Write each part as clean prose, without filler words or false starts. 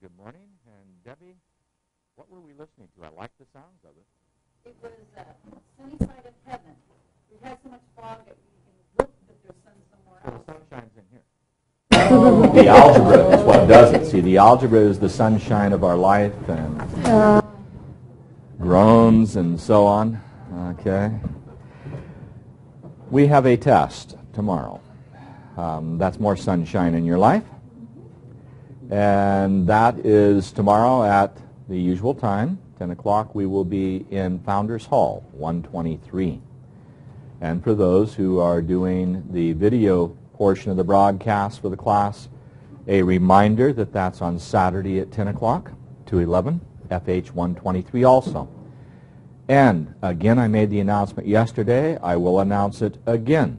good morning. And Debbie, what were we listening to? I like the sounds of it. It was Sunny Side of Heaven. We've had so much fog that we can look that there's sun somewhere else. So the sun shines in here. The algebra is what does it. See, the algebra is the sunshine of our life and groans and so on. Okay. We have a test tomorrow. That's more sunshine in your life. And that is tomorrow at the usual time, 10 o'clock. We will be in Founders Hall, 123. And for those who are doing the video portion of the broadcast for the class, a reminder that that's on Saturday at 10 o'clock to 11, FH 123 also. And again, I made the announcement yesterday. I will announce it again.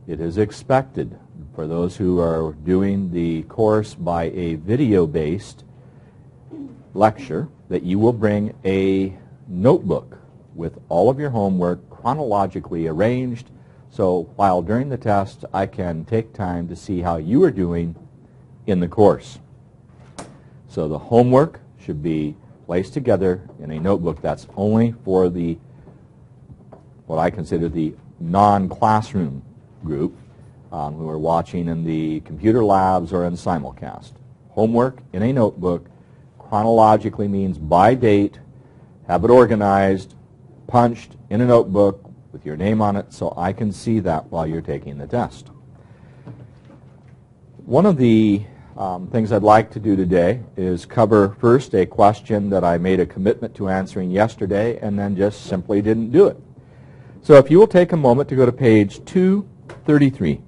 It is expected for those who are doing the course by a video-based lecture that you will bring a notebook with all of your homework chronologically arranged, so while during the test I can take time to see how you are doing in the course. So the homework should be placed together in a notebook that's only for the, what I consider the non-classroom group who are watching in the computer labs or in simulcast. Homework in a notebook chronologically means by date, have it organized, punched in a notebook with your name on it so I can see that while you're taking the test. One of the things I'd like to do today is cover first a question that I made a commitment to answering yesterday and then just simply didn't do it. So if you will take a moment to go to page 233.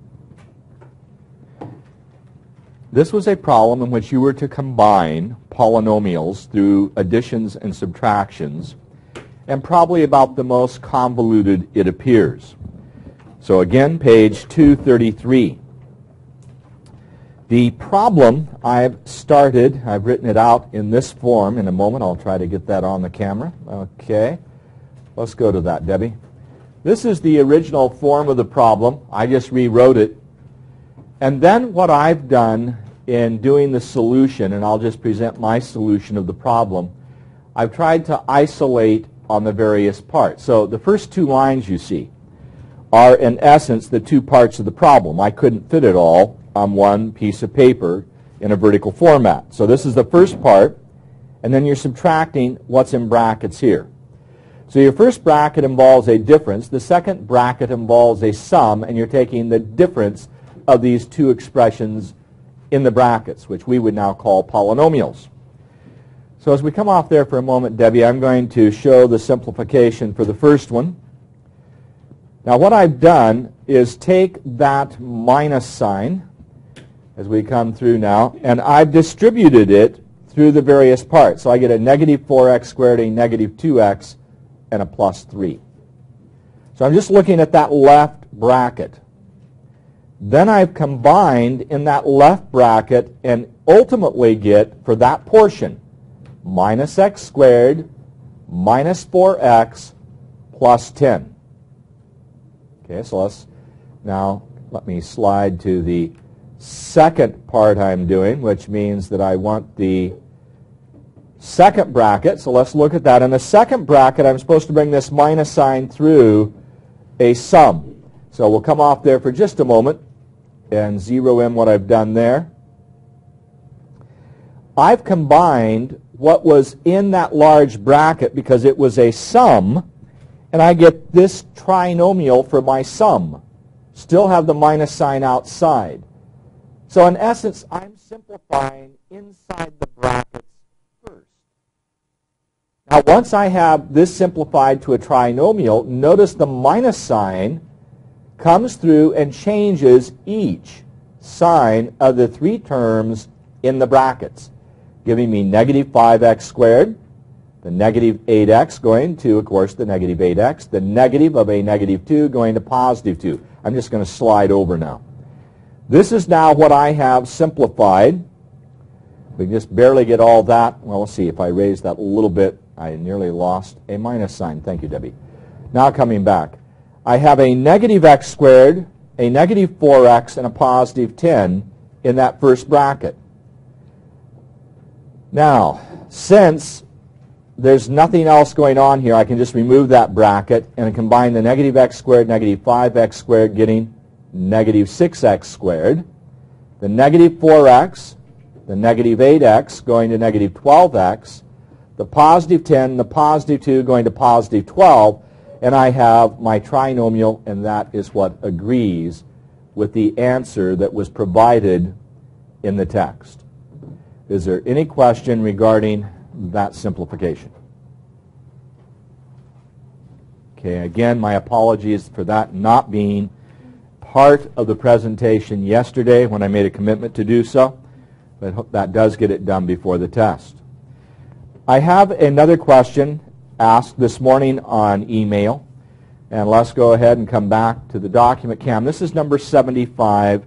This was a problem in which you were to combine polynomials through additions and subtractions, and probably about the most convoluted it appears. So again, page 233. The problem I've written it out in this form. In a moment, I'll try to get that on the camera. Okay, let's go to that, Debbie. This is the original form of the problem. I just rewrote it. And then what I've done in doing the solution, and I'll just present my solution of the problem, I've tried to isolate on the various parts. So the first two lines you see are in essence the two parts of the problem. I couldn't fit it all on one piece of paper in a vertical format. So this is the first part, and then you're subtracting what's in brackets here. So your first bracket involves a difference, the second bracket involves a sum, and you're taking the difference of these two expressions in the brackets, which we would now call polynomials. So as we come off there for a moment, Debbie, I'm going to show the simplification for the first one. Now what I've done is take that minus sign as we come through now, and I've distributed it through the various parts. So I get a negative 4x squared, a negative 2x, and a plus 3. So I'm just looking at that left bracket. Then I've combined in that left bracket and ultimately get, for that portion, minus x squared minus 4x plus 10. Okay, so let me slide to the second part I'm doing, which means that I want the second bracket. So let's look at that. In the second bracket, I'm supposed to bring this minus sign through a sum. So we'll come off there for just a moment and zero in what I've done there. I've combined what was in that large bracket because it was a sum, and I get this trinomial for my sum. Still have the minus sign outside. So in essence, I'm simplifying inside the brackets first. Now once I have this simplified to a trinomial, notice the minus sign comes through and changes each sign of the three terms in the brackets, giving me negative 5x squared, the negative 8x going to, of course, the negative 8x, the negative of a negative 2 going to positive 2. I'm just going to slide over now. This is now what I have simplified. We can just barely get all that. Well, let's see. If I raise that a little bit, I nearly lost a minus sign. Thank you, Debbie. Now coming back. I have a negative x squared, a negative 4x, and a positive 10 in that first bracket. Now, since there's nothing else going on here, I can just remove that bracket and combine the negative x squared, negative 5x squared, getting negative 6x squared, the negative 4x, the negative 8x going to negative 12x, the positive 10, the positive 2 going to positive 12, and I have my trinomial, and that is what agrees with the answer that was provided in the text. Is there any question regarding that simplification? Okay, again, my apologies for that not being part of the presentation yesterday when I made a commitment to do so, but that does get it done before the test. I have another question asked this morning on email, and let's go ahead and come back to the document cam. This is number 75,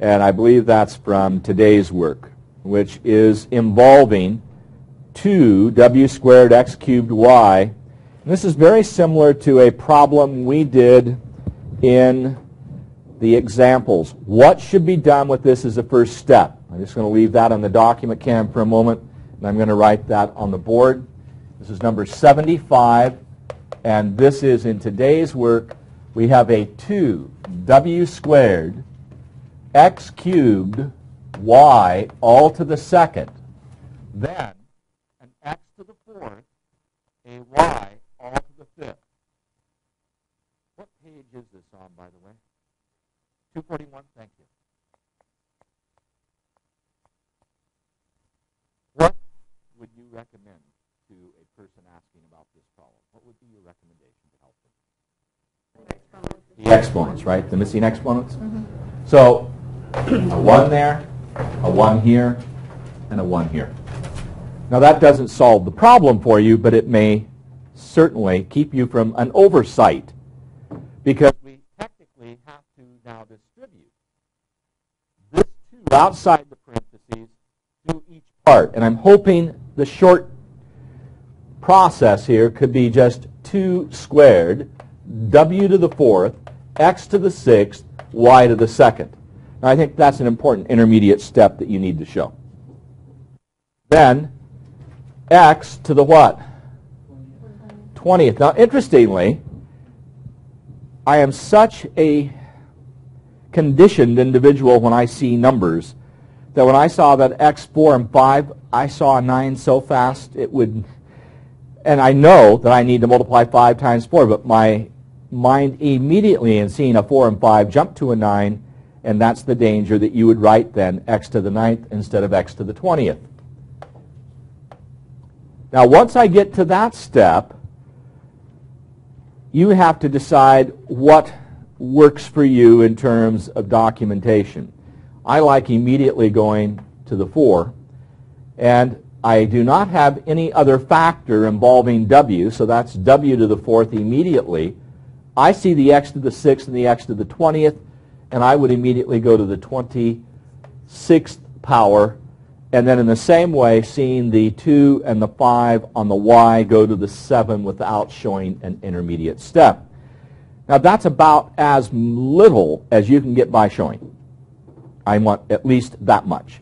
and I believe that's from today's work, which is involving 2w squared x cubed y. And this is very similar to a problem we did in the examples. What should be done with this as a first step? I'm just going to leave that on the document cam for a moment, and I'm going to write that on the board. This is number 75, and this is in today's work. We have a 2w squared x cubed y all to the second, then an x to the fourth, a y all to the fifth. What page is this on, by the way? 241, thank you. What would you recommend to a person asking about this problem? What would be your recommendation to help them? The exponents, right? The missing exponents? Mm-hmm. So, a 1 there, a 1 here, and a 1 here. Now that doesn't solve the problem for you, but it may certainly keep you from an oversight, because we technically have to now distribute this 2 outside the parentheses to each part. And I'm hoping the short process here could be just 2 squared, w to the fourth, x to the sixth, y to the second. Now, I think that's an important intermediate step that you need to show. Then, x to the what? 20th. Now, interestingly, I am such a conditioned individual when I see numbers that when I saw that x, 4, and 5, I saw a 9 so fast it would, and I know that I need to multiply 5 times 4, but my mind immediately in seeing a 4 and 5 jumped to a 9, and that's the danger that you would write then x to the 9th instead of x to the 20th. Now, once I get to that step, you have to decide what works for you in terms of documentation. I like immediately going to the 4, and I do not have any other factor involving w, so that's w to the 4th immediately. I see the x to the 6th and the x to the 20th, and I would immediately go to the 26th power, and then in the same way, seeing the 2 and the 5 on the y, go to the 7 without showing an intermediate step. Now that's about as little as you can get by showing. I want at least that much.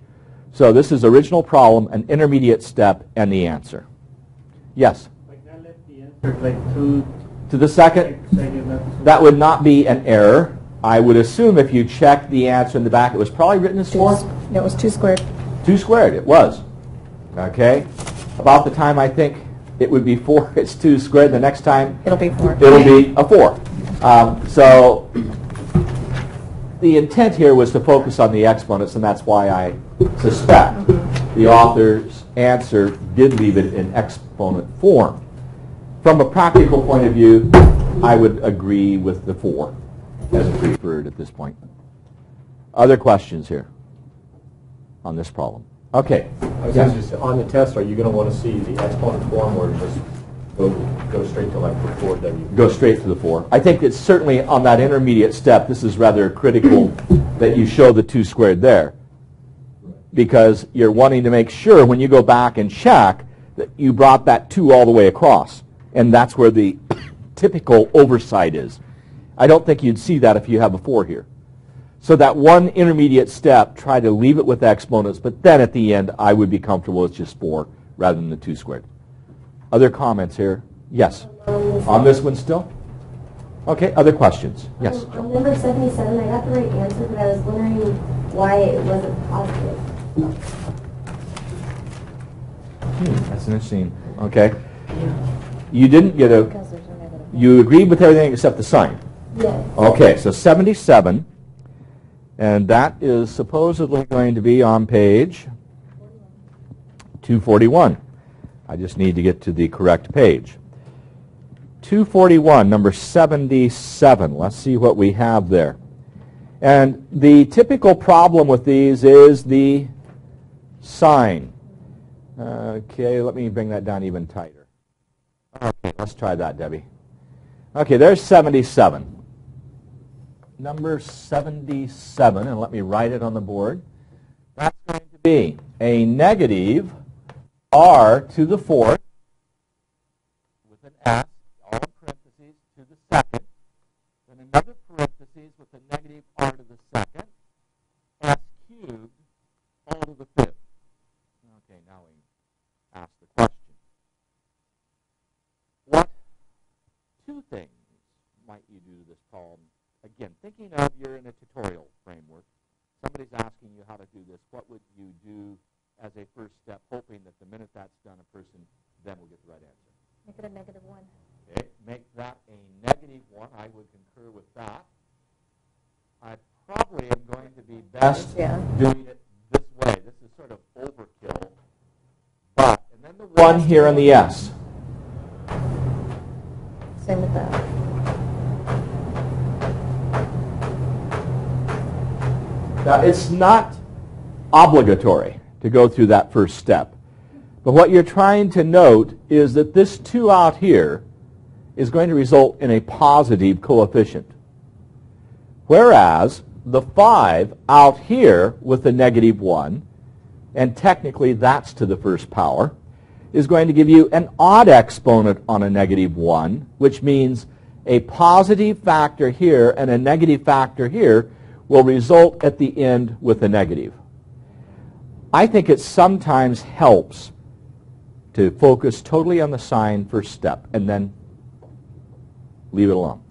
So this is original problem, an intermediate step, and the answer. Yes? Like that left the answer like 2 to the second? That would not be an error. I would assume if you check the answer in the back, it was probably written as 4? No, it was 2 squared. 2 squared, it was. Okay? About the time I think it would be 4, it's 2 squared. The next time It'll be 4. It'll be a 4. So the intent here was to focus on the exponents, and that's why I suspect the author's answer did leave it in exponent form. From a practical point of view, I would agree with the 4 as preferred at this point. Other questions here on this problem? Okay. I was going to say, on the test, are you going to want to see the exponent form or just go straight to like the 4w? Go straight to the 4. I think it's certainly on that intermediate step, this is rather critical that you show the 2 squared there, because you're wanting to make sure when you go back and check that you brought that 2 all the way across, and that's where the typical oversight is. I don't think you'd see that if you have a 4 here. So that one intermediate step, try to leave it with exponents, but then at the end, I would be comfortable with just 4 rather than the 2 squared. Other comments here? Yes. On this one still? Okay, other questions? Yes. On number 77, I got the right answer, but I was wondering why it wasn't positive. That's interesting. Okay. You didn't get a... You agreed with everything except the sign. Yes. Okay, so 77, and that is supposedly going to be on page 241. I just need to get to the correct page. 241, number 77. Let's see what we have there. And the typical problem with these is the sign. Okay, let me bring that down even tighter. Okay, let's try that, Debbie. Okay, there's 77. Number 77, and let me write it on the board. That's going to be a negative r to the 4th with an s, all in parentheses, to the 2nd, then another parentheses with a negative r to the 2nd, s cubed, all to the 5th. Okay, now we ask the question. What two things might you do to this problem? Again, thinking of you're in a tutorial framework, somebody's asking you how to do this, what would you do as a first step, hoping that the minute that's done, a person then will get the right answer? Make it a negative 1. Okay, make that a negative 1. I would concur with that. I probably am going to be best doing it this way. This is sort of overkill. But, and then the 1 here on the S. Same with that. Now, it's not obligatory to go through that first step. But what you're trying to note is that this 2 out here is going to result in a positive coefficient. Whereas the 5 out here with the negative 1, and technically that's to the first power, is going to give you an odd exponent on a negative 1, which means a positive factor here and a negative factor here will result at the end with a negative. I think it sometimes helps to focus totally on the sign first step and then leave it alone.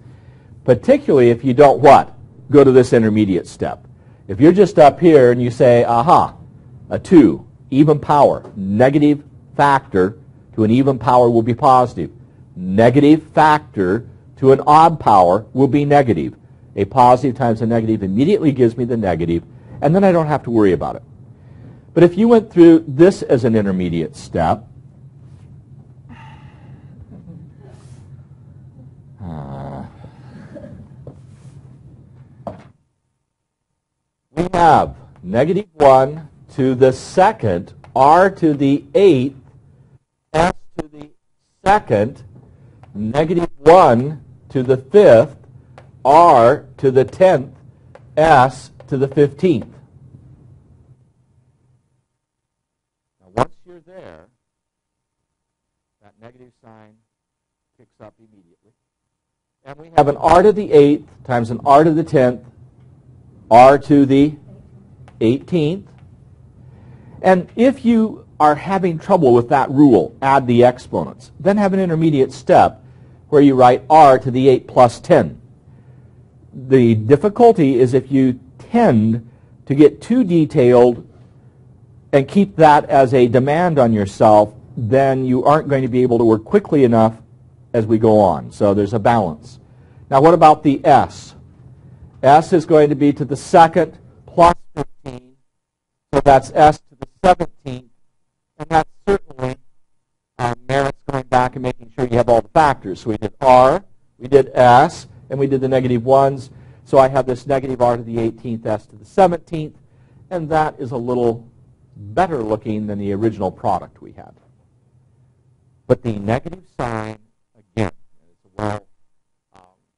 Particularly if you don't what? Go to this intermediate step. If you're just up here and you say, aha, a 2, even power, negative factor to an even power will be positive. Negative factor to an odd power will be negative. A positive times a negative immediately gives me the negative, and then I don't have to worry about it. But if you went through this as an intermediate step, we have negative 1 to the 2nd, r to the 8th, s to the 2nd, negative 1 to the 5th, r to the 10th, s to the 15th. Now once you're there, that negative sign kicks up immediately. And we have an r to the 8th times an r to the 10th, r to the 18th. And if you are having trouble with that rule, add the exponents, then have an intermediate step where you write r to the 8 plus 10. The difficulty is if you tend to get too detailed and keep that as a demand on yourself, then you aren't going to be able to work quickly enough as we go on. So there's a balance. Now what about the s? S is going to be to the 2nd plus 15, so that's s to the 17th, and that certainly merits going back and making sure you have all the factors. So we did r, we did s, and we did the negative 1s, so I have this negative r to the 18th, s to the 17th, and that is a little better looking than the original product we had. But the negative sign, again, it's well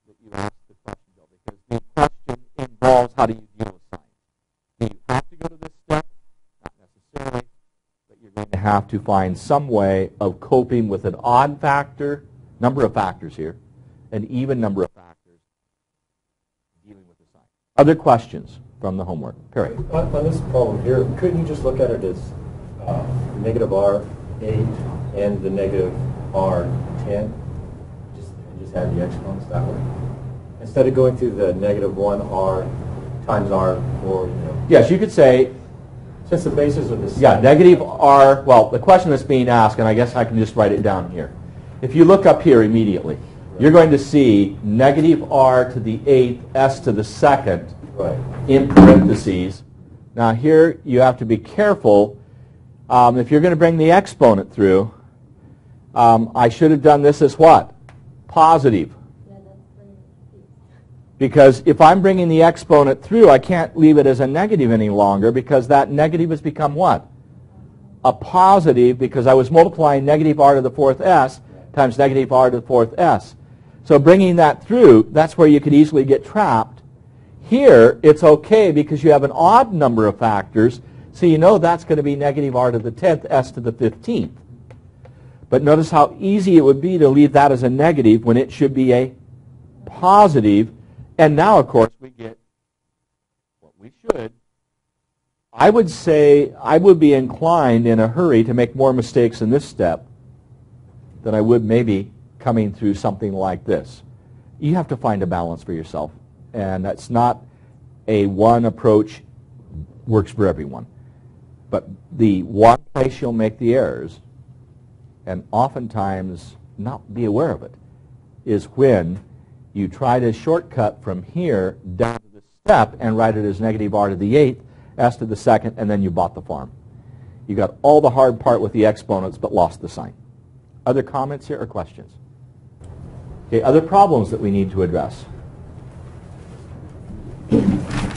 that you asked the question, Bill, because the question involves how do you deal with signs. Do you have to go to this step? Not necessarily, but you're going to have to find some way of coping with an odd factor, number of factors here, an even number of factors, dealing with the sign. Other questions? from the homework, period. On this problem here, couldn't you just look at it as negative r 8 and the negative r 10? Just add the exponents that way? Instead of going through the negative 1r times r, or, you know. Yes, you could say, Since the bases are the same. yeah, negative r, well, the question that's being asked, and I guess I can just write it down here. If you look up here immediately, you're going to see negative r to the 8th, s to the 2nd, Right. in parentheses. Now here you have to be careful. If you're going to bring the exponent through, I should have done this as what? Positive. Because if I'm bringing the exponent through, I can't leave it as a negative any longer, because that negative has become what? A positive, because I was multiplying negative r to the 4th s times negative r to the 4th s. So bringing that through, that's where you could easily get trapped. Here, it's okay because you have an odd number of factors, so you know that's going to be negative r to the 10th, s to the 15th. But notice how easy it would be to leave that as a negative when it should be a positive. And now, of course, we get what we should. I would say I would be inclined in a hurry to make more mistakes in this step than I would maybe coming through something like this. You have to find a balance for yourself. And that's not a one approach works for everyone. But the one place you'll make the errors, and oftentimes not be aware of it, is when you try to shortcut from here down to the step and write it as negative r to the 8th, s to the 2nd, and then you bought the farm. You got all the hard part with the exponents but lost the sign. Other comments here or questions? Okay, other problems that we need to address.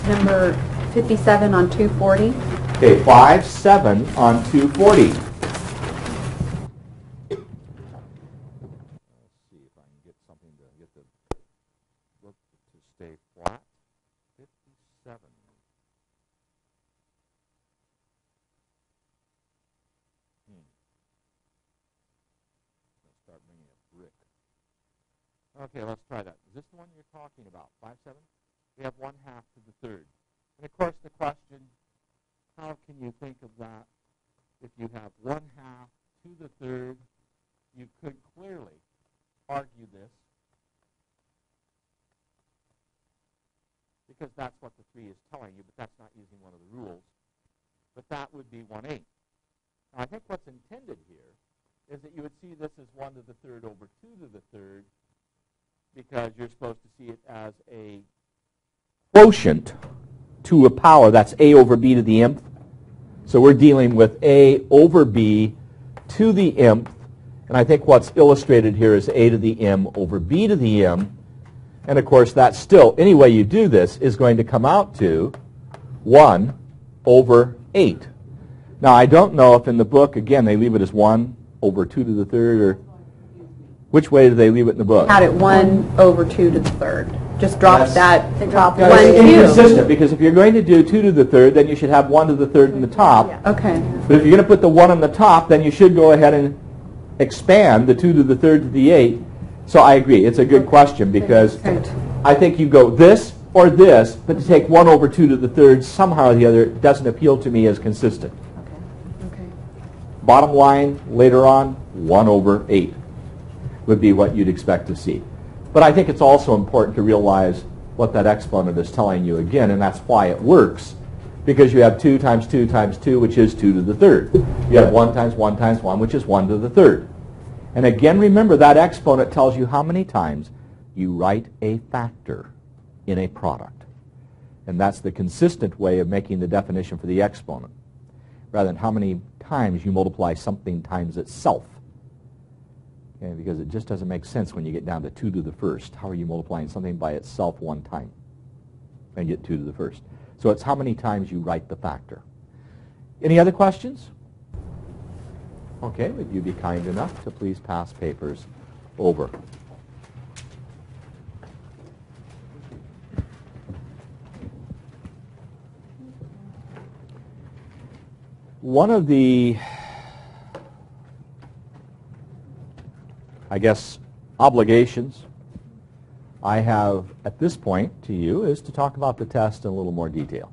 Number 57 on 240. Okay, 5, 7 on 240. Let's see if I can get something to get the book to stay flat. 57. Let's start bringing a brick. Okay, let's try that. Is this the one you're talking about? 5, 7? We have 1/2 to the 3rd. And of course the question, how can you think of that? If you have 1/2 to the 3rd, you could clearly argue this, because that's what the 3 is telling you, but that's not using one of the rules. But that would be 1/8. Now I think what's intended here is that you would see this as 1 to the 3rd over 2 to the 3rd, because you're supposed to see it as a quotient to a power. That's a over b to the mth. So we're dealing with a over b to the mth. And I think what's illustrated here is a to the m over b to the m. And of course, that's still, any way you do this, is going to come out to 1 over 8. Now, I don't know if in the book, again, they leave it as 1 over 2 to the 3rd, or which way do they leave it in the book? Had it 1 over 2 to the 3rd. Just drop that top Yeah, 1, it's 2. inconsistent, because if you're going to do 2 to the 3rd, then you should have 1 to the 3rd in the top. Okay. But if you're going to put the 1 on the top, then you should go ahead and expand the 2 to the 3rd to the 8. So I agree. It's a good question, because Okay. I think you go this or this, but to take 1 over 2 to the 3rd somehow or the other doesn't appeal to me as consistent. Okay. Bottom line, later on, 1 over 8 would be what you'd expect to see. But I think it's also important to realize what that exponent is telling you again, and that's why it works, because you have 2 times 2 times 2, which is 2 to the 3rd. You have 1 times 1 times 1, which is 1 to the 3rd. And again, remember, that exponent tells you how many times you write a factor in a product. And that's the consistent way of making the definition for the exponent, rather than how many times you multiply something times itself. Okay, because it just doesn't make sense when you get down to 2 to the 1st. How are you multiplying something by itself one time and get 2 to the 1st? So it's how many times you write the factor. Any other questions? Okay, would you be kind enough to please pass papers over? One of the, I guess, obligations I have at this point to you is to talk about the test in a little more detail.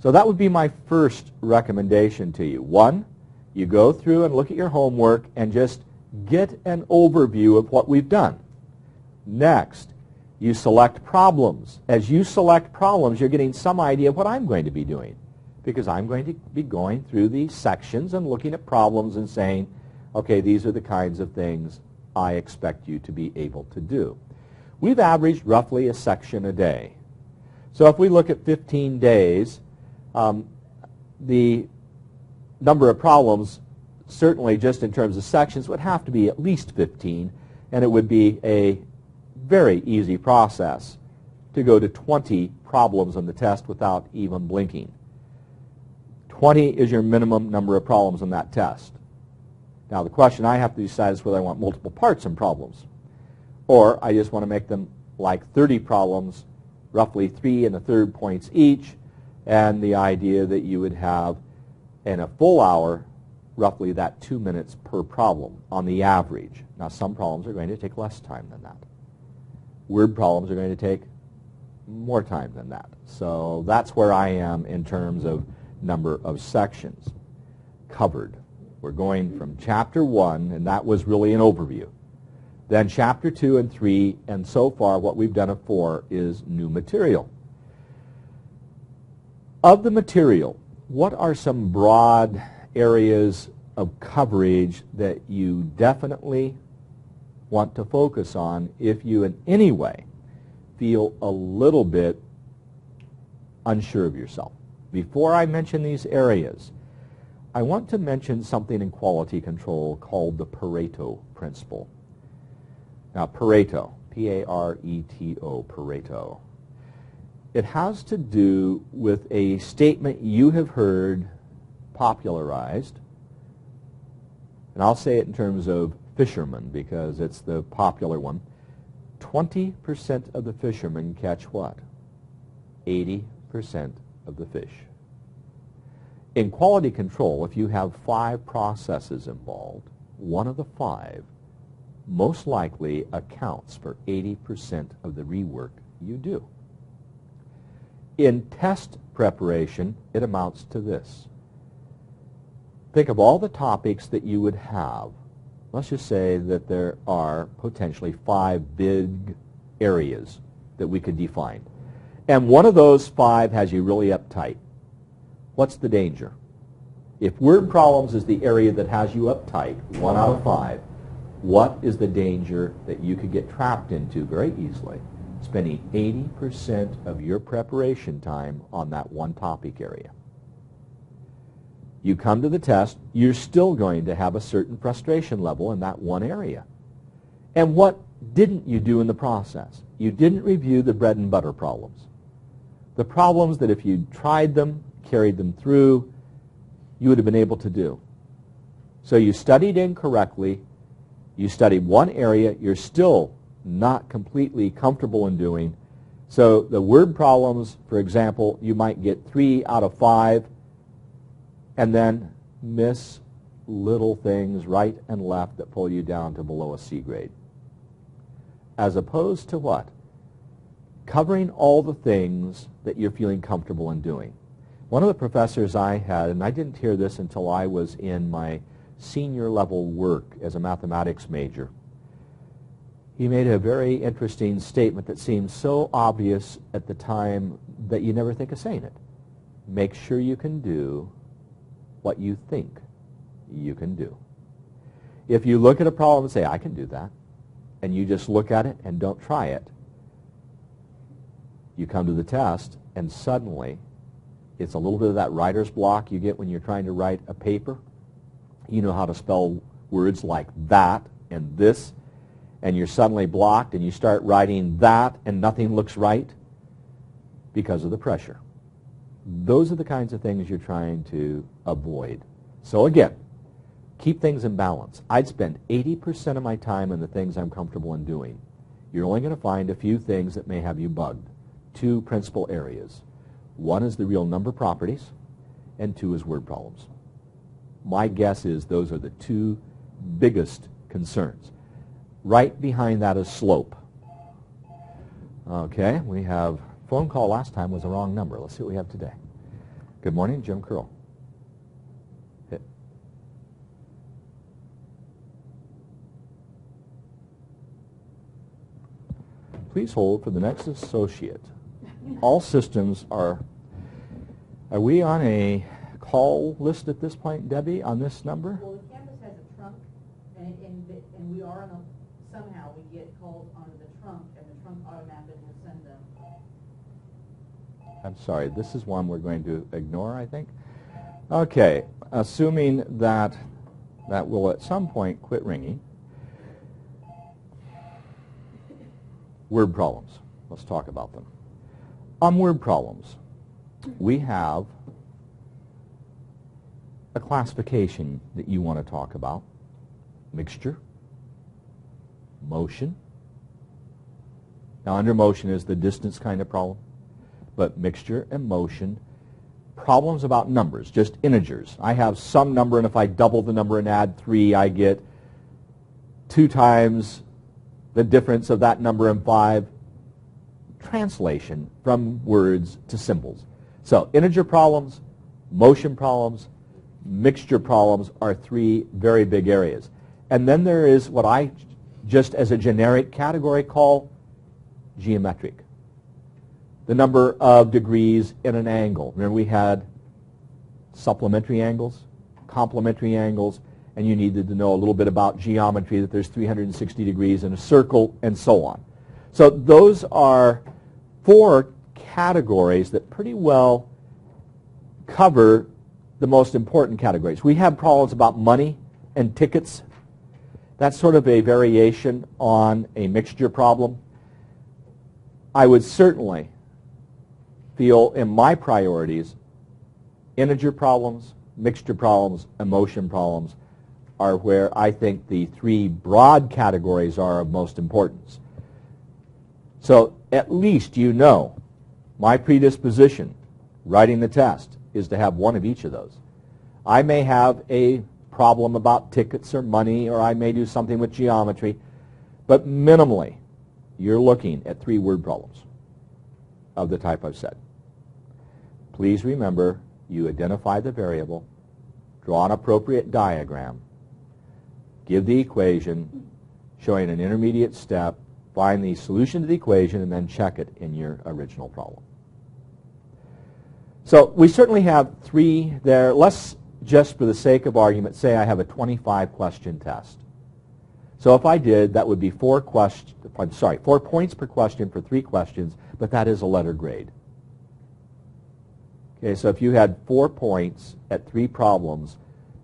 So that would be my first recommendation to you. One, you go through and look at your homework and just get an overview of what we've done. Next, you select problems. As you select problems, you're getting some idea of what I'm going to be doing, because I'm going to be going through these sections and looking at problems and saying, okay, these are the kinds of things I expect you to be able to do. We've averaged roughly a section a day. So if we look at 15 days, the number of problems, certainly just in terms of sections, would have to be at least 15, and it would be a very easy process to go to 20 problems on the test without even blinking. 20 is your minimum number of problems on that test. Now the question I have to decide is whether I want multiple parts and problems, or I just want to make them like 30 problems, roughly 3 1/3 points each, and the idea that you would have in a full hour roughly that 2 minutes per problem on the average. Now some problems are going to take less time than that. Word problems are going to take more time than that. So that's where I am in terms of number of sections covered. We're going from chapter 1, and that was really an overview. Then chapter 2 and 3, and so far what we've done at 4 is new material. Of the material, what are some broad areas of coverage that you definitely want to focus on if you in any way feel a little bit unsure of yourself? Before I mention these areas, I want to mention something in quality control called the Pareto principle. Now Pareto, P-A-R-E-T-O, Pareto. It has to do with a statement you have heard popularized, and I'll say it in terms of fishermen because it's the popular one. 20% of the fishermen catch what? 80% of the fish. In quality control, if you have 5 processes involved, one of the 5 most likely accounts for 80% of the rework you do. In test preparation, it amounts to this. Think of all the topics that you would have. Let's just say that there are potentially 5 big areas that we could define. And one of those 5 has you really uptight. What's the danger? If word problems is the area that has you uptight, 1 out of 5, what is the danger that you could get trapped into very easily? Spending 80% of your preparation time on that one topic area. You come to the test, you're still going to have a certain frustration level in that one area. And what didn't you do in the process? You didn't review the bread and butter problems. The problems that if you tried them, carried them through, you would have been able to do. So you studied incorrectly, you studied one area you're still not completely comfortable in doing. So the word problems, for example, you might get 3 out of 5 and then miss little things right and left that pull you down to below a C grade. As opposed to what? Covering all the things that you're feeling comfortable in doing. One of the professors I had, and I didn't hear this until I was in my senior level work as a mathematics major, he made a very interesting statement that seemed so obvious at the time that you never think of saying it. Make sure you can do what you think you can do. If you look at a problem and say, I can do that, and you just look at it and don't try it, you come to the test and suddenly it's a little bit of that writer's block you get when you're trying to write a paper. You know how to spell words like that and this, and you're suddenly blocked and you start writing that and nothing looks right because of the pressure. Those are the kinds of things you're trying to avoid. So again, keep things in balance. I'd spend 80% of my time on the things I'm comfortable in doing. You're only going to find a few things that may have you bugged. 2 principal areas. 1 is the real number properties, and 2 is word problems. My guess is those are the 2 biggest concerns. Right behind that is slope. Okay, we have phone call last time was the wrong number. Let's see what we have today. Good morning, Jim Curl. Hit. Please hold for the next associate. All systems are we on a call list at this point, Debbie, on this number? Well, the campus has a trunk, and we are on a, somehow we get calls onto the trunk, and the trunk automatically will send them. I'm sorry, this is one we're going to ignore, I think. Okay, assuming that that will at some point quit ringing. Word problems. Let's talk about them. On word problems, we have a classification that you want to talk about. Mixture, motion. Now, under motion is the distance kind of problem, but mixture and motion, problems about numbers, just integers. I have some number, and if I double the number and add 3, I get 2 times the difference of that number and 5. Translation from words to symbols. So integer problems, motion problems, mixture problems are 3 very big areas. And then there is what I just as a generic category call geometric. The number of degrees in an angle. Remember we had supplementary angles, complementary angles, and you needed to know a little bit about geometry, that there's 360 degrees in a circle, and so on. So those are 4 categories that pretty well cover the most important categories. We have problems about money and tickets. That's sort of a variation on a mixture problem. I would certainly feel in my priorities, integer problems, mixture problems, and motion problems are where I think the 3 broad categories are of most importance. So at least you know my predisposition, writing the test, is to have one of each of those. I may have a problem about tickets or money, or I may do something with geometry, but minimally you're looking at 3 word problems of the type I've said. Please remember, you identify the variable, draw an appropriate diagram, give the equation showing an intermediate step, find the solution to the equation, and then check it in your original problem. So we certainly have 3 there. Let's just for the sake of argument say I have a 25 question test. So if I did, that would be 4 points per question for 3 questions, but that is a letter grade. Okay, so if you had 4 points at 3 problems,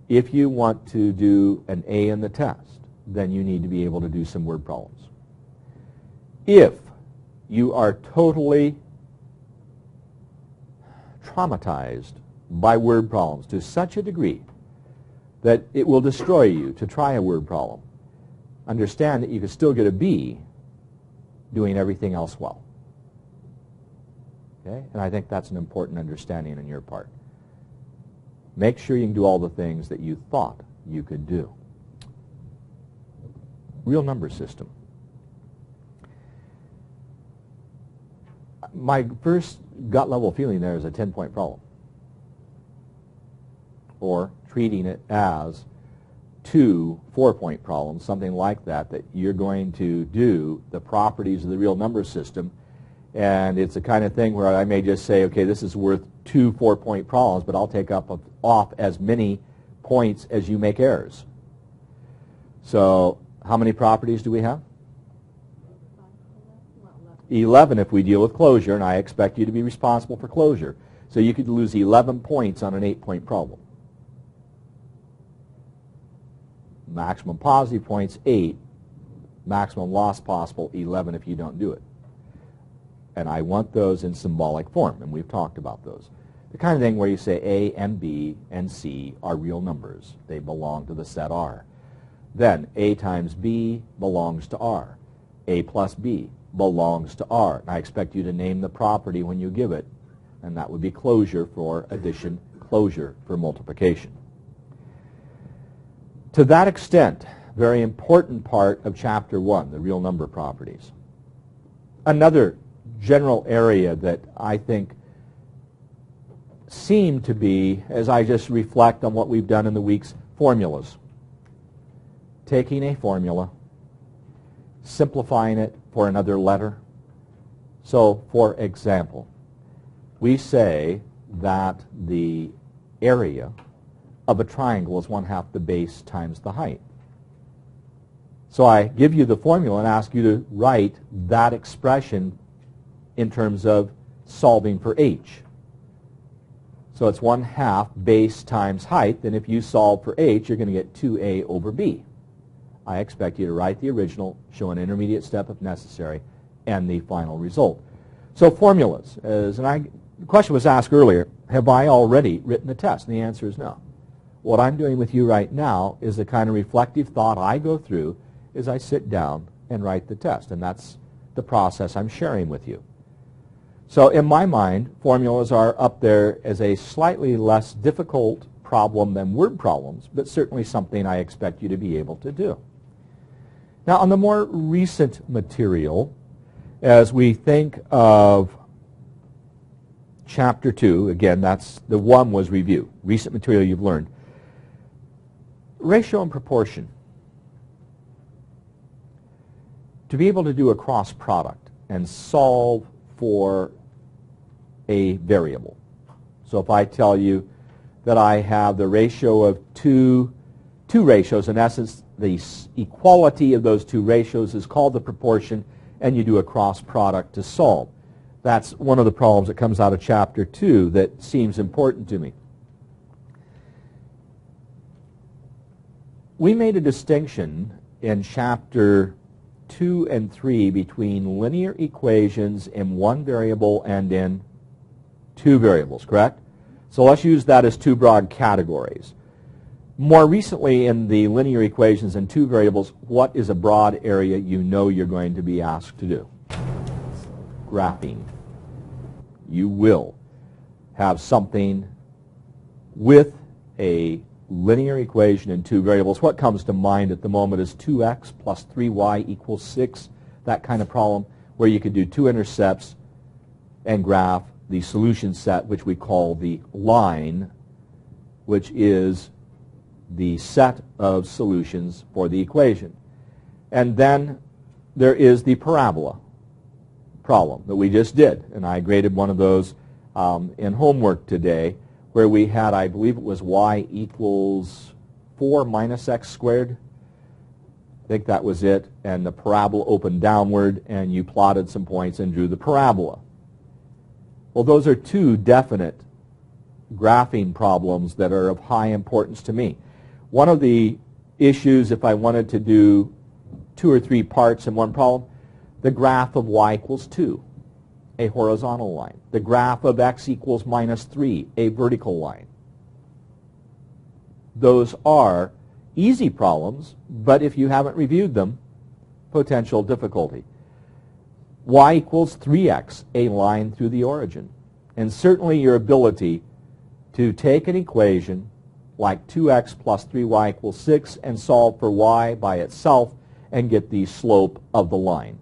if you want to do an A in the test, then you need to be able to do some word problems. If you are totally traumatized by word problems to such a degree that it will destroy you to try a word problem, understand that you can still get a B doing everything else well. Okay? And I think that's an important understanding on your part. Make sure you can do all the things that you thought you could do. Real number system. My first gut level feeling there is a 10-point problem. Or treating it as 2 4-point problems, something like that, that you're going to do the properties of the real number system. And it's the kind of thing where I may just say, okay, this is worth 2 4-point problems, but I'll take off as many points as you make errors. So how many properties do we have? 11 if we deal with closure, and I expect you to be responsible for closure. So you could lose 11 points on an 8-point problem. Maximum positive points, 8. Maximum loss possible, 11 if you don't do it. And I want those in symbolic form, and we've talked about those. The kind of thing where you say A and B and C are real numbers. They belong to the set R. Then A times B belongs to R. A plus B belongs to R. And I expect you to name the property when you give it, and that would be closure for addition, closure for multiplication. To that extent, very important part of Chapter 1, the real number properties. Another general area that I think seem to be, as I just reflect on what we've done in the weeks, formulas. Taking a formula, simplifying it for another letter. So, for example, we say that the area of a triangle is 1/2 the base times the height. So I give you the formula and ask you to write that expression in terms of solving for h. So it's 1/2 base times height, and if you solve for h, you're going to get 2a over b. I expect you to write the original, show an intermediate step if necessary, and the final result. So formulas. The question was asked earlier, have I already written the test? And the answer is no. What I'm doing with you right now is the kind of reflective thought I go through as I sit down and write the test, and that's the process I'm sharing with you. So in my mind, formulas are up there as a slightly less difficult problem than word problems, but certainly something I expect you to be able to do. Now, on the more recent material, as we think of Chapter 2, again, that's the one was review, recent material you've learned. Ratio and proportion. To be able to do a cross product and solve for a variable. So if I tell you that I have the ratio of two ratios, in essence, the equality of those two ratios is called the proportion, and you do a cross product to solve. That's one of the problems that comes out of Chapter 2 that seems important to me. We made a distinction in Chapter 2 and 3 between linear equations in one variable and in two variables, correct? So let's use that as two broad categories. More recently in the linear equations in two variables, what is a broad area you know you're going to be asked to do? Graphing. You will have something with a linear equation in two variables. What comes to mind at the moment is 2x plus 3y equals 6, that kind of problem where you could do two intercepts and graph the solution set, which we call the line, which is the set of solutions for the equation. And then there is the parabola problem that we just did, and I graded one of those in homework today, where we had, I believe it was y equals 4 minus x squared. I think that was it, and the parabola opened downward, and you plotted some points and drew the parabola. Well, those are two definite graphing problems that are of high importance to me. One of the issues, if I wanted to do 2 or 3 parts in one problem, the graph of y equals 2, a horizontal line. The graph of x equals minus 3, a vertical line. Those are easy problems, but if you haven't reviewed them, potential difficulty. Y equals 3x, a line through the origin. And certainly your ability to take an equation like 2x plus 3y equals 6 and solve for y by itself and get the slope of the line.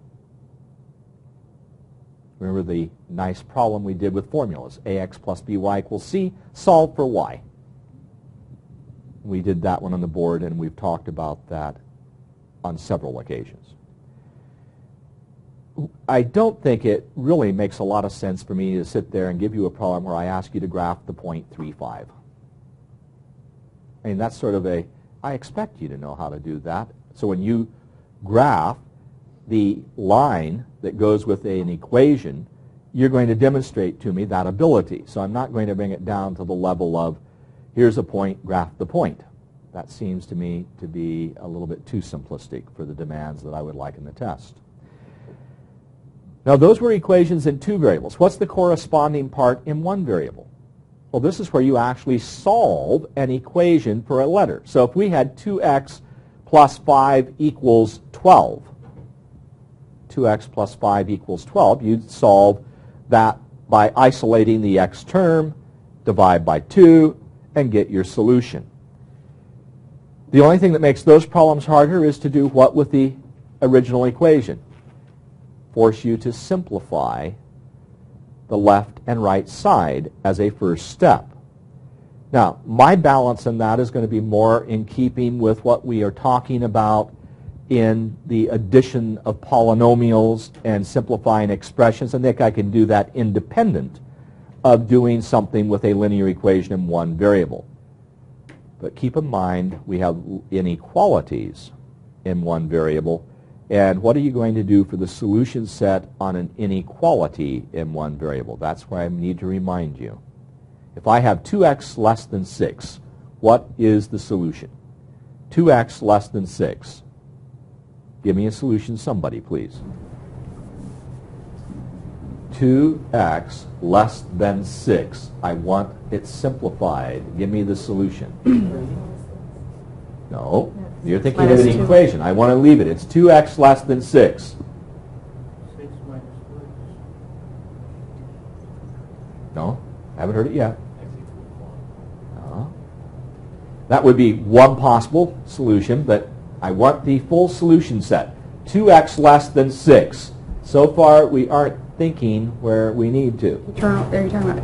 Remember the nice problem we did with formulas. ax plus by equals c, solve for y. We did that one on the board, and we've talked about that on several occasions. I don't think it really makes a lot of sense for me to sit there and give you a problem where I ask you to graph the point 3,5. I mean, that's sort of I expect you to know how to do that. So when you graph the line that goes with an equation, you're going to demonstrate to me that ability. So I'm not going to bring it down to the level of, here's a point, graph the point. That seems to me to be a little bit too simplistic for the demands that I would like in the test. Now, those were equations in two variables. What's the corresponding part in one variable? Well, this is where you actually solve an equation for a letter. So if we had 2x plus 5 equals 12, 2x plus 5 equals 12, you'd solve that by isolating the x term, divide by 2, and get your solution. The only thing that makes those problems harder is to do what with the original equation? Force you to simplify the left and right side as a first step. Now, my balance in that is going to be more in keeping with what we are talking about in the addition of polynomials and simplifying expressions. I think I can do that independent of doing something with a linear equation in one variable. But keep in mind, we have inequalities in one variable. And what are you going to do for the solution set on an inequality in one variable? That's why I need to remind you. If I have 2x less than 6, what is the solution? 2x less than 6. Give me a solution, somebody, please. 2x less than 6. I want it simplified. Give me the solution. No, you're thinking of an equation. I want to leave it. It's 2x less than 6. 6 minus 2. No, haven't heard it yet. That would be one possible solution, but I want the full solution set. 2x less than 6. So far, we aren't thinking where we need to. There you're talking about.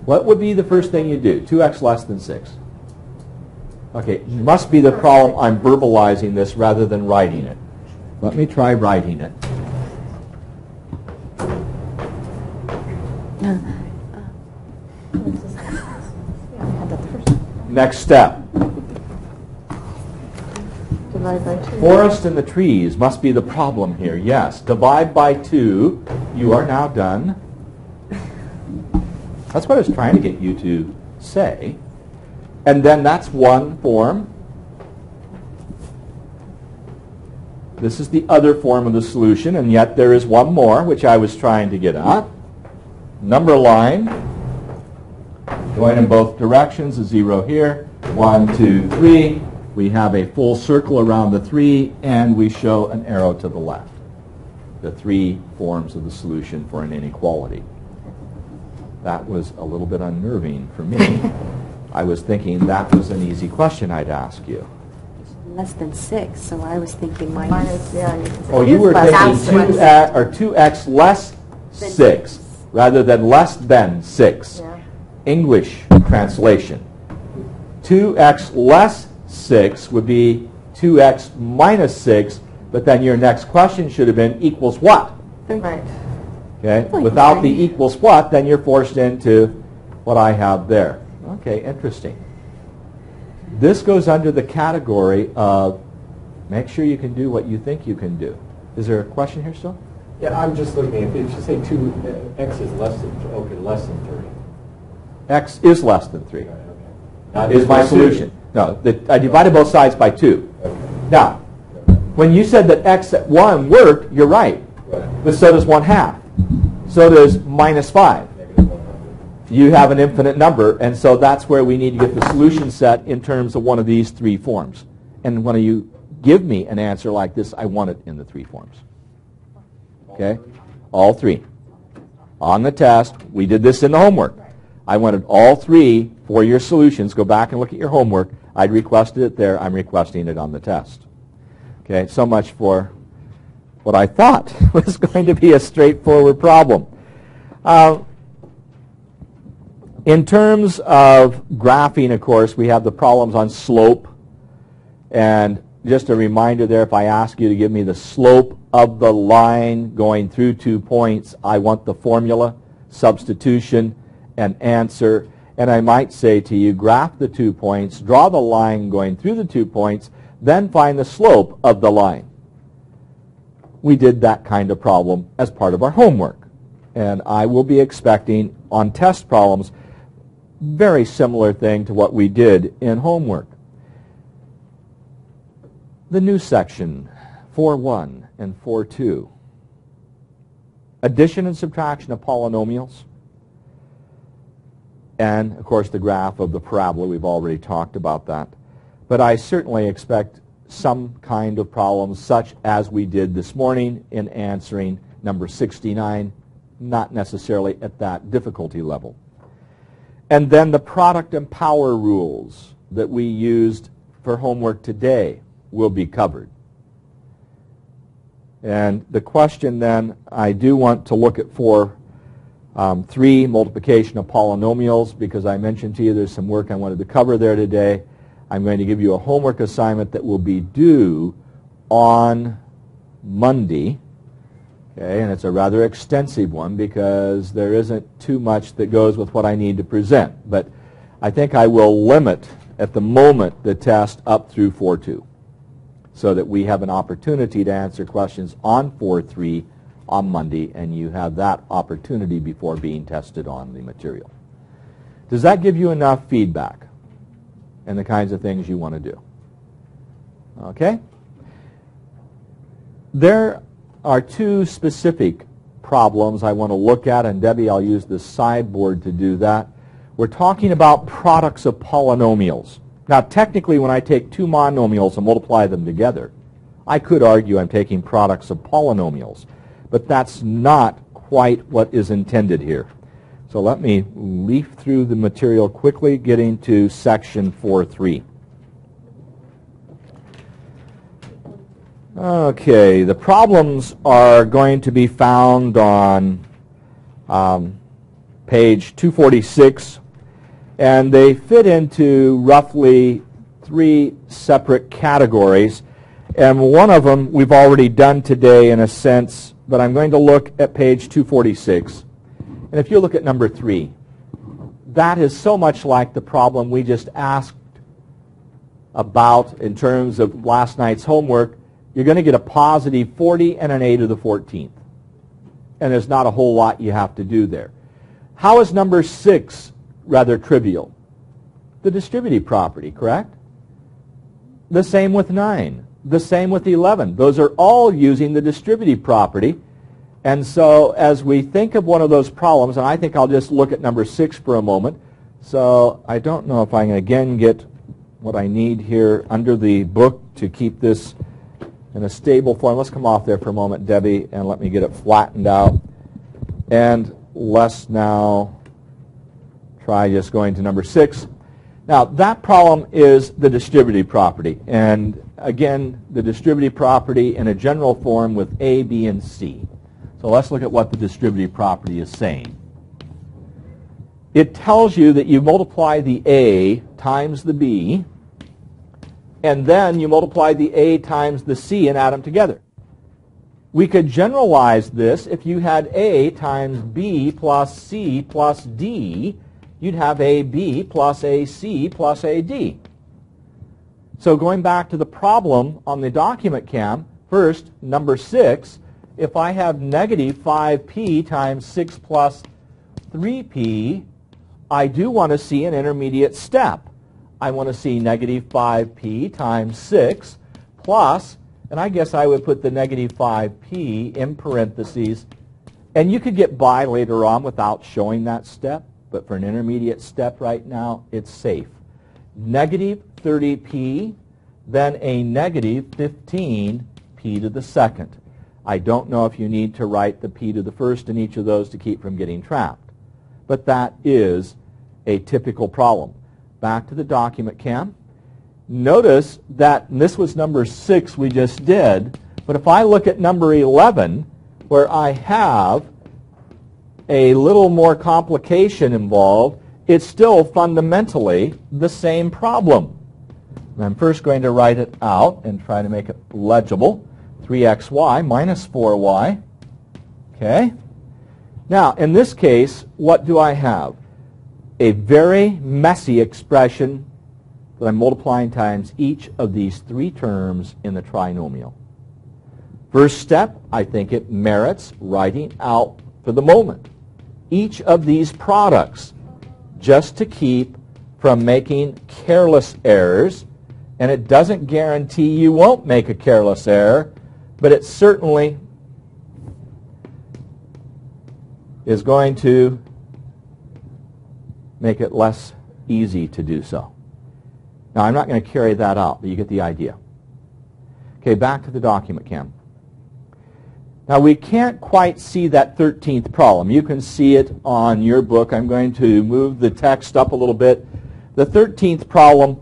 What would be the first thing you do? 2x less than 6. Okay, must be the problem I'm verbalizing this rather than writing it. Let me try writing it. Next step. Divide by 2. Forest and the trees must be the problem here. Yes, divide by 2. You are now done. That's what I was trying to get you to say. And then that's one form. This is the other form of the solution, and yet there is one more, which I was trying to get at. Number line, going in both directions, a 0 here. 1, 2, 3. We have a full circle around the 3, and we show an arrow to the left. The 3 forms of the solution for an inequality. That was a little bit unnerving for me. I was thinking that was an easy question I'd ask you. Less than 6, so I was thinking minus. Yeah, Oh, you were thinking 2x less 6 rather than less than 6. Yeah. English translation. 2x less 6 would be 2x minus 6, but then your next question should have been equals what? Right. Okay? Without the equals what, then you're forced into what I have there. Okay, interesting. This goes under the category of make sure you can do what you think you can do. Is there a question here still? Yeah, I'm just looking. If you say 2x is less than less than 3. X is less than 3. Right, okay. Is my solution. No, I divided both sides by 2. Okay. Now, when you said that x at 1 worked, you're right. Right. But so does 1/2. So does minus 5. Negative 100. You have an infinite number, and so that's where we need to get the solution set in terms of one of these 3 forms. And when you give me an answer like this, I want it in the 3 forms. Okay? All 3. On the test, we did this in the homework. I wanted all 3 for your solutions. Go back and look at your homework. I'd requested it there. I'm requesting it on the test. Okay, so much for what I thought was going to be a straightforward problem. In terms of graphing, of course, we have the problems on slope. And just a reminder there, if I ask you to give me the slope of the line going through 2 points, I want the formula, substitution, and answer. And I might say to you, graph the 2 points, draw the line going through the 2 points, then find the slope of the line. We did that kind of problem as part of our homework. And I will be expecting on test problems very similar thing to what we did in homework. The new section, 4.1 and 4.2. Addition and subtraction of polynomials. And, of course, the graph of the parabola. We've already talked about that. But I certainly expect some kind of problems such as we did this morning in answering number 69, not necessarily at that difficulty level. And then the product and power rules that we used for homework today will be covered. And the question then, I do want to look at for 3, multiplication of polynomials, because I mentioned to you there's some work I wanted to cover there today. I'm going to give you a homework assignment that will be due on Monday. Okay, and it's a rather extensive one because there isn't too much that goes with what I need to present. But I think I will limit at the moment the test up through 4.2 so that we have an opportunity to answer questions on 4.3 on Monday, and you have that opportunity before being tested on the material. Does that give you enough feedback and the kinds of things you want to do? Okay? There are 2 specific problems I want to look at, and Debbie, I'll use the sideboard to do that. We're talking about products of polynomials. Now, technically, when I take 2 monomials and multiply them together, I could argue I'm taking products of polynomials, but that's not quite what is intended here. So let me leaf through the material quickly, getting to section 4.3. Okay, the problems are going to be found on page 246, and they fit into roughly 3 separate categories. And one of them we've already done today in a sense, but I'm going to look at page 246. And if you look at number 3, that is so much like the problem we just asked about in terms of last night's homework. You're going to get a positive 40 and an a to the 14th. And there's not a whole lot you have to do there. How is number 6 rather trivial? The distributive property, correct? The same with 9. The same with 11. Those are all using the distributive property. And so as we think of one of those problems, and I think I'll just look at number 6 for a moment. So I don't know if I can again get what I need here under the book to keep this in a stable form. Let's come off there for a moment, Debbie, and let me get it flattened out. And let's now try just going to number 6. Now, that problem is the distributive property. And again, the distributive property in a general form with A, B, and C. So let's look at what the distributive property is saying. It tells you that you multiply the A times the B, and then you multiply the A times the C and add them together. We could generalize this. If you had A times B plus C plus D, you'd have AB plus AC plus AD. So going back to the problem on the document cam, first, number 6, if I have negative 5p times 6 plus 3p, I do want to see an intermediate step. I want to see negative 5p times 6 plus, and I guess I would put the negative 5p in parentheses, and you could get by later on without showing that step, but for an intermediate step right now, it's safe. Negative 30p, then a negative 15p to the second. I don't know if you need to write the p to the first in each of those to keep from getting trapped, but that is a typical problem. Back to the document cam. Notice that, and this was number 6 we just did, but if I look at number 11, where I have a little more complication involved, it's still fundamentally the same problem. And I'm first going to write it out and try to make it legible. 3xy minus 4y. Okay? Now, in this case, what do I have? A very messy expression that I'm multiplying times each of these 3 terms in the trinomial. First step, I think it merits writing out for the moment each of these products just to keep from making careless errors. And it doesn't guarantee you won't make a careless error, but it certainly is going to make it less easy to do so. Now, I'm not going to carry that out, but you get the idea. Okay, back to the document cam. Now, we can't quite see that 13th problem. You can see it on your book. I'm going to move the text up a little bit. The 13th problem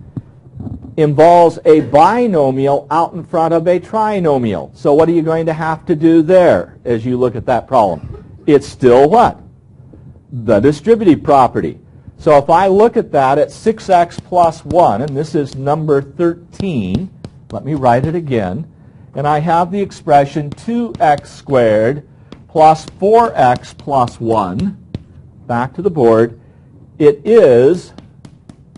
involves a binomial out in front of a trinomial. So what are you going to have to do there as you look at that problem? It's still what? the distributive property. So if I look at that at 6x plus 1, and this is number 13, let me write it again, and I have the expression 2x squared plus 4x plus 1, back to the board, it is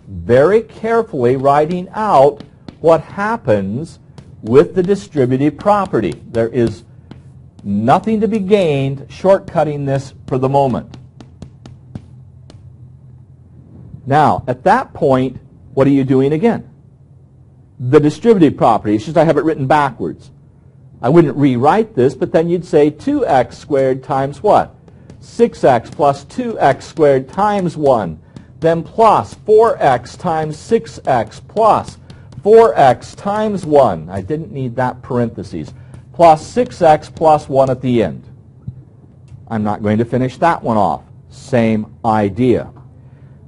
very carefully writing out what happens with the distributive property. There is nothing to be gained shortcutting this for the moment. Now, at that point, what are you doing again? The distributive property. It's just I have it written backwards. I wouldn't rewrite this, but then you'd say 2x squared times what? 6x plus 2x squared times 1. Then plus 4x times 6x plus 4x times 1. I didn't need that parentheses. Plus 6x plus 1 at the end. I'm not going to finish that one off. Same idea.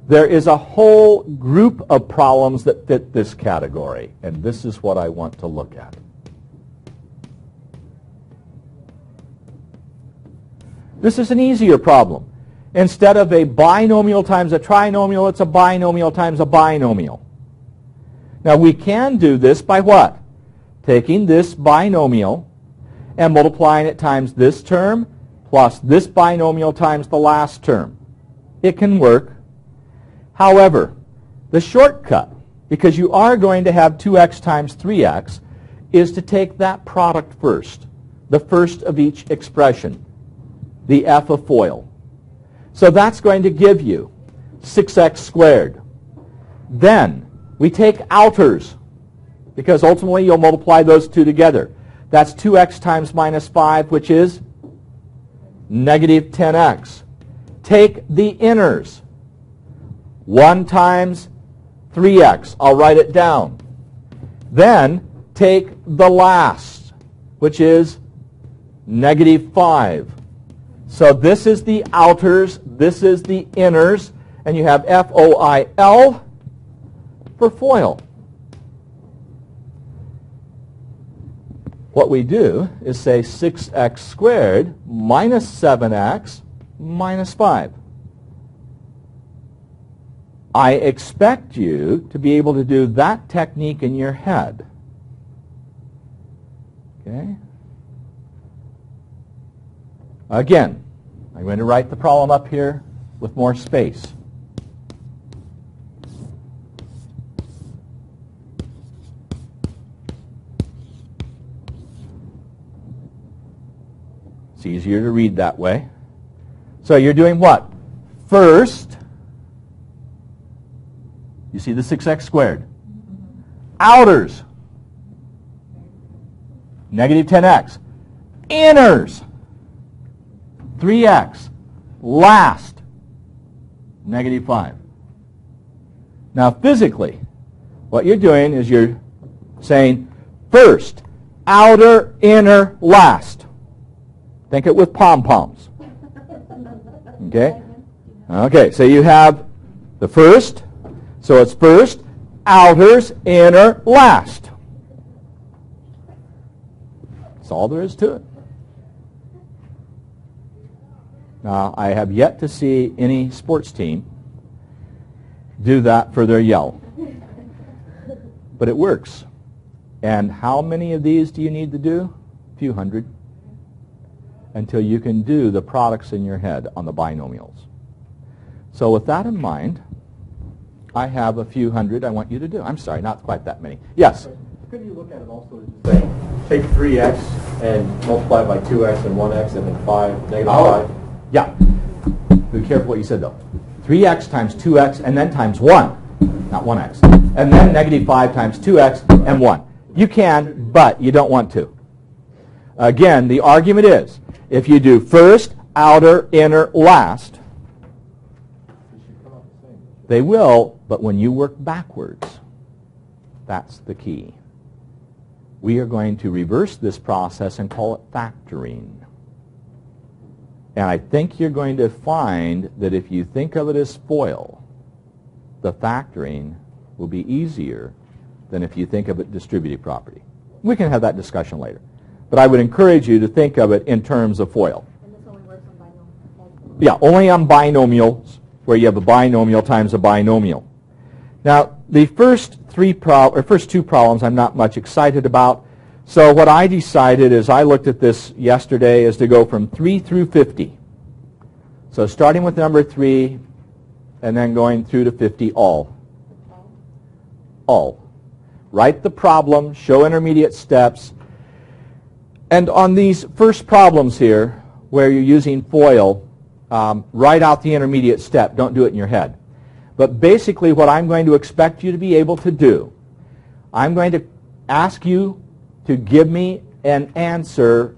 There is a whole group of problems that fit this category, and this is what I want to look at. This is an easier problem. Instead of a binomial times a trinomial, it's a binomial times a binomial. Now we can do this by what? Taking this binomial and multiplying it times this term plus this binomial times the last term. It can work. However, the shortcut, because you are going to have 2x times 3x, is to take that product first, the first of each expression, the f of FOIL. So that's going to give you 6x squared. Then we take outers, because ultimately you'll multiply those two together. That's 2x times minus 5, which is negative 10x. Take the inners. 1 times 3x. I'll write it down. Then take the last, which is negative 5. So this is the outers, this is the inners, and you have FOIL for FOIL. What we do is say 6x squared minus 7x minus 5. I expect you to be able to do that technique in your head. Okay? Again, I'm going to write the problem up here with more space. It's easier to read that way. So you're doing what? First, you see the 6x squared. Outers, negative 10x. Inners, 3x. Last, negative 5. Now physically, what you're doing is you're saying first, outer, inner, last. Think it with pom-poms. Okay? Okay, so you have the first. So it's first, outers, inner, last. That's all there is to it. Now, I have yet to see any sports team do that for their yell. But it works. And how many of these do you need to do? A few hundred. Until you can do the products in your head on the binomials. So with that in mind, I have a few hundred I want you to do. I'm sorry, not quite that many. Yes? Could you look at it also as just saying, take 3x and multiply by 2x and 1x and then 5, negative 5? Yeah. Be careful what you said, though. 3x times 2x and then times 1, not 1x. And then negative 5 times 2x and 1. You can, but you don't want to. Again, the argument is, if you do first, outer, inner, last, they will, but when you work backwards, that's the key. We are going to reverse this process and call it factoring. And I think you're going to find that if you think of it as FOIL, the factoring will be easier than if you think of it distributive property. We can have that discussion later. But I would encourage you to think of it in terms of FOIL. And this only works on binomial multiple. Yeah, only on binomials, where you have a binomial times a binomial. Now, the first two problems I'm not much excited about. So what I decided is I looked at this yesterday is to go from 3 through 50. So starting with number 3 and then going through to 50 all. All. Write the problem, show intermediate steps. And on these first problems here, where you're using FOIL, write out the intermediate step. Don't do it in your head. But basically what I'm going to expect you to be able to do, I'm going to ask you to give me an answer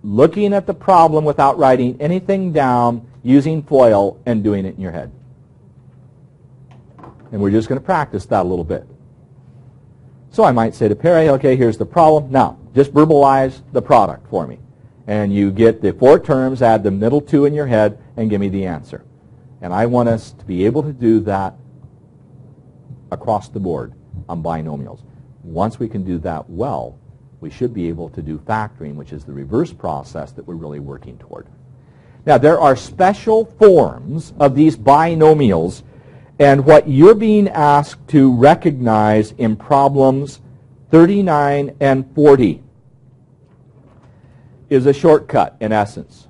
looking at the problem without writing anything down, using FOIL and doing it in your head. And we're just going to practice that a little bit. So I might say to Perry, okay, here's the problem. Now, just verbalize the product for me. And you get the 4 terms, add the middle 2 in your head, and give me the answer. And I want us to be able to do that across the board on binomials. Once we can do that well, we should be able to do factoring, which is the reverse process that we're really working toward. Now, there are special forms of these binomials, and what you're being asked to recognize in problems 39 and 40 is a shortcut, in essence.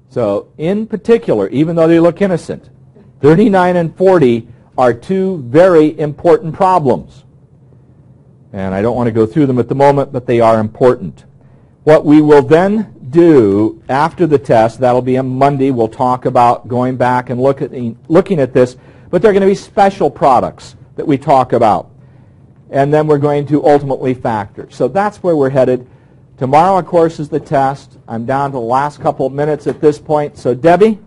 So, in particular, even though they look innocent, 39 and 40 are 2 very important problems. And I don't want to go through them at the moment, but they are important. What we will then do after the test, that'll be on Monday, we'll talk about going back and looking at this, but they're going to be special products that we talk about. And then we're going to ultimately factor. So that's where we're headed. Tomorrow, of course, is the test. I'm down to the last couple of minutes at this point. So, Debbie,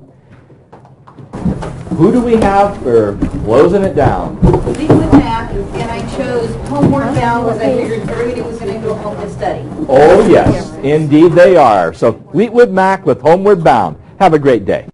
who do we have for closing it down? Fleetwood Mac, and I chose Homeward Bound because I figured everybody was going to go home to study. Oh, yes, indeed they are. So, Fleetwood Mac with Homeward Bound. Have a great day.